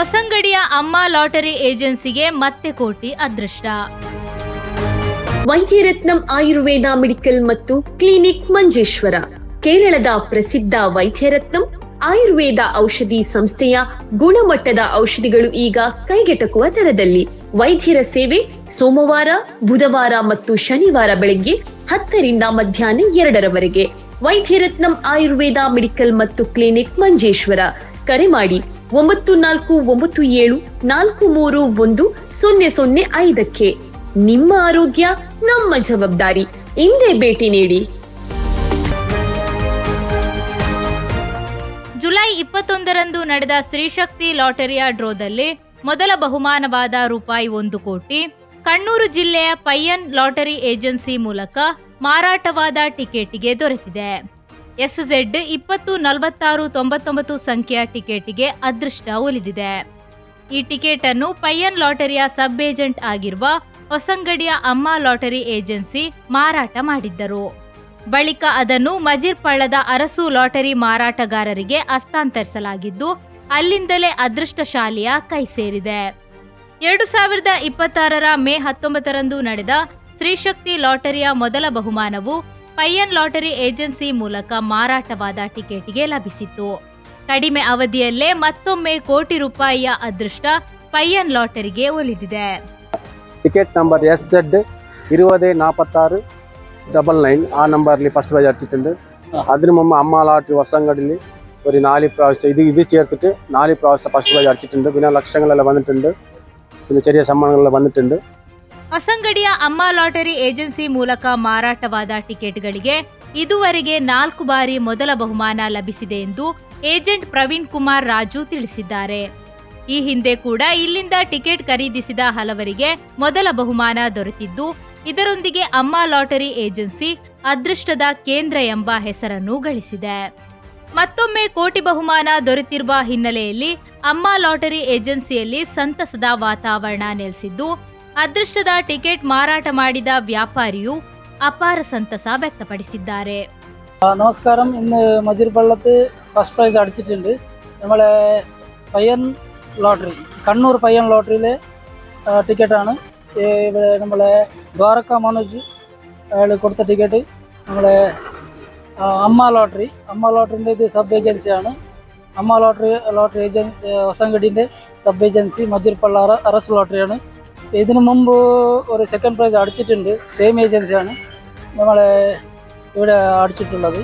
ಹೊಸಂಗಡಿಯ ಅಮ್ಮ ಲಾಟರಿ ಏಜೆನ್ಸಿಗೆ ಮತ್ತೆ ಕೋಟಿ ಅದೃಷ್ಟ. ವೈದ್ಯರತ್ನಂ ಆಯುರ್ವೇದ ಮೆಡಿಕಲ್ ಮತ್ತು ಕ್ಲಿನಿಕ್ ಮಂಜೇಶ್ವರ. ಕೇರಳದ ಪ್ರಸಿದ್ಧ ವೈದ್ಯರತ್ನಂ ಆಯುರ್ವೇದ ಔಷಧಿ ಸಂಸ್ಥೆಯ ಗುಣಮಟ್ಟದ ಔಷಧಿಗಳು ಈಗ ಕೈಗೆಟಕುವ ದರದಲ್ಲಿ. ವೈದ್ಯರ ಸೇವೆ ಸೋಮವಾರ, ಬುಧವಾರ ಮತ್ತು ಶನಿವಾರ ಬೆಳಗ್ಗೆ 10ರಿಂದ ಮಧ್ಯಾಹ್ನ 2ರವರೆಗೆ. ವೈದ್ಯರತ್ನಂ ಆಯುರ್ವೇದ ಮೆಡಿಕಲ್ ಮತ್ತು ಕ್ಲಿನಿಕ್ ಮಂಜೇಶ್ವರ. ಕರೆ ಮಾಡಿ 9497431005. ನಿಮ್ಮ ಆರೋಗ್ಯ ನಮ್ಮ ಜವಾಬ್ದಾರಿ. ಇಂದೇ ಭೇಟಿ ನೀಡಿ. ಜುಲೈ 21ರಂದು ನಡೆದ ಸ್ತ್ರೀಶಕ್ತಿ ಲಾಟರಿಯ ಡ್ರೋದಲ್ಲಿ ಮೊದಲ ಬಹುಮಾನವಾದ ರೂಪಾಯಿ 1 ಕೋಟಿ ಕಣ್ಣೂರು ಜಿಲ್ಲೆಯ ಪಯ್ಯನ್ ಲಾಟರಿ ಏಜೆನ್ಸಿ ಮೂಲಕ ಮಾರಾಟವಾದ ಟಿಕೆಟ್ಗೆ ದೊರೆತಿದೆ. SZ 204699 ಸಂಖ್ಯೆಯ ಟಿಕೆಟ್ಗೆ ಅದೃಷ್ಟ ಒಲಿದಿದೆ. ಈ ಟಿಕೆಟ್ ಅನ್ನು ಪಯ್ಯನ್ ಲಾಟರಿಯ ಸಬ್ ಏಜೆಂಟ್ ಆಗಿರುವ ಹೊಸಂಗಡಿಯ ಅಮ್ಮ ಲಾಟರಿ ಏಜೆನ್ಸಿ ಮಾರಾಟ ಮಾಡಿದ್ದರು. ಬಳಿಕ ಅದನ್ನು ಮಜಿರ್ಪಳ್ಳದ ಅರಸು ಲಾಟರಿ ಮಾರಾಟಗಾರರಿಗೆ ಹಸ್ತಾಂತರಿಸಲಾಗಿದ್ದು, ಅಲ್ಲಿಂದಲೇ ಅದೃಷ್ಟಶಾಲಿಯ ಕೈ ಸೇರಿದೆ. 2026ರ ಮೇ 19ರಂದು ನಡೆದ ಸ್ತ್ರೀಶಕ್ತಿ ಲಾಟರಿಯ ಮೊದಲ ಬಹುಮಾನವು ಪಯ್ಯನ್ ಲಾಟರಿ ಏಜೆನ್ಸಿ ಮೂಲಕ ಮಾರಾಟವಾದ ಟಿಕೆಟ್ಗೆ ಲಭಿಸಿತ್ತು. ಕಡಿಮೆ ಅವಧಿಯಲ್ಲೇ ಮತ್ತೊಮ್ಮೆ ಕೋಟಿ ರೂಪಾಯಿಯ ಅದೃಷ್ಟ ಪಯ್ಯನ್ ಲಾಟರಿಗೆ ಒಲಿದಿದೆ. ടിക്കറ്റ് നമ്പർ SZ 204699 ആ നമ്പറിൽ ഫസ്റ്റ് പ്രൈസ് അടിച്ചിട്ടുണ്ട്. അതിനു മുമ്പ് അമ്മ ലാട്ടറി വസങ്കടിൽ ഒരു 4 പ്രാവശ്യം ഇത് ചേർത്തിട്ട് 4 പ്രാവശ്യം ഫസ്റ്റ് പ്രൈസ് അടിച്ചിട്ടുണ്ട്. പിന്നെ ലക്ഷങ്ങളെല്ലാം വന്നിട്ടുണ്ട്, പിന്നെ ചെറിയ സമ്മാനങ്ങളെല്ലാം വന്നിട്ടുണ്ട്. ಹೊಸಂಗಡಿಯ ಅಮ್ಮ ಲಾಟರಿ ಏಜೆನ್ಸಿ ಮೂಲಕ ಮಾರಾಟವಾದ ಟಿಕೆಟ್ಗಳಿಗೆ ಇದುವರೆಗೆ 4 ಬಾರಿ ಮೊದಲ ಬಹುಮಾನ ಲಭಿಸಿದೆ ಎಂದು ಏಜೆಂಟ್ ಪ್ರವೀಣ್ ಕುಮಾರ್ ರಾಜು ತಿಳಿಸಿದ್ದಾರೆ. ಈ ಹಿಂದೆ ಕೂಡ ಇಲ್ಲಿಂದ ಟಿಕೆಟ್ ಖರೀದಿಸಿದ ಹಲವರಿಗೆ ಮೊದಲ ಬಹುಮಾನ ದೊರೆತಿದ್ದು, ಇದರೊಂದಿಗೆ ಅಮ್ಮ ಲಾಟರಿ ಏಜೆನ್ಸಿ ಅದೃಷ್ಟದ ಕೇಂದ್ರ ಎಂಬ ಹೆಸರನ್ನು ಗಳಿಸಿದೆ. ಮತ್ತೊಮ್ಮೆ ಕೋಟಿ ಬಹುಮಾನ ದೊರೆತಿರುವ ಹಿನ್ನೆಲೆಯಲ್ಲಿ ಅಮ್ಮ ಲಾಟರಿ ಏಜೆನ್ಸಿಯಲ್ಲಿ ಸಂತಸದ ವಾತಾವರಣ ನೆಲೆಸಿದ್ದು, ಅದೃಷ್ಟದ ಟಿಕೆಟ್ ಮಾರಾಟ ಮಾಡಿದ ವ್ಯಾಪಾರಿಯು ಅಪಾರ ಸಂತಸ ವ್ಯಕ್ತಪಡಿಸಿದ್ದಾರೆ. നമസ്കാരം. ഇന്ന് മജിർപള്ളത്ത് ഫസ്റ്റ് പ്രൈസ് അടിച്ചിട്ടുണ്ട്. നമ്മളെ പയ്യൻ ലോട്ടറി, കണ്ണൂർ പയ്യൻ ലോട്ടറിയിലെ ടിക്കറ്റാണ്. ഇവിടെ നമ്മളെ ദ്വാരക മനോജ് അയാൾ കൊടുത്ത ടിക്കറ്റ്. നമ്മളെ അമ്മ ലോട്ടറിൻ്റെ ഇത് സബ് ഏജൻസിയാണ്. അമ്മ ലോട്ടറി ഏജൻസി ഹൊസങ്കടിൻ്റെ സബ് ഏജൻസി മജിർപള്ള അറസ് ലോട്ടറിയാണ്. ഇതിനു മുമ്പ് ഒരു സെക്കൻഡ് പ്രൈസ് അടിച്ചിട്ടുണ്ട്. സെയിം ഏജൻസിയാണ് നമ്മളെ ഇവിടെ അടിച്ചിട്ടുള്ളത്.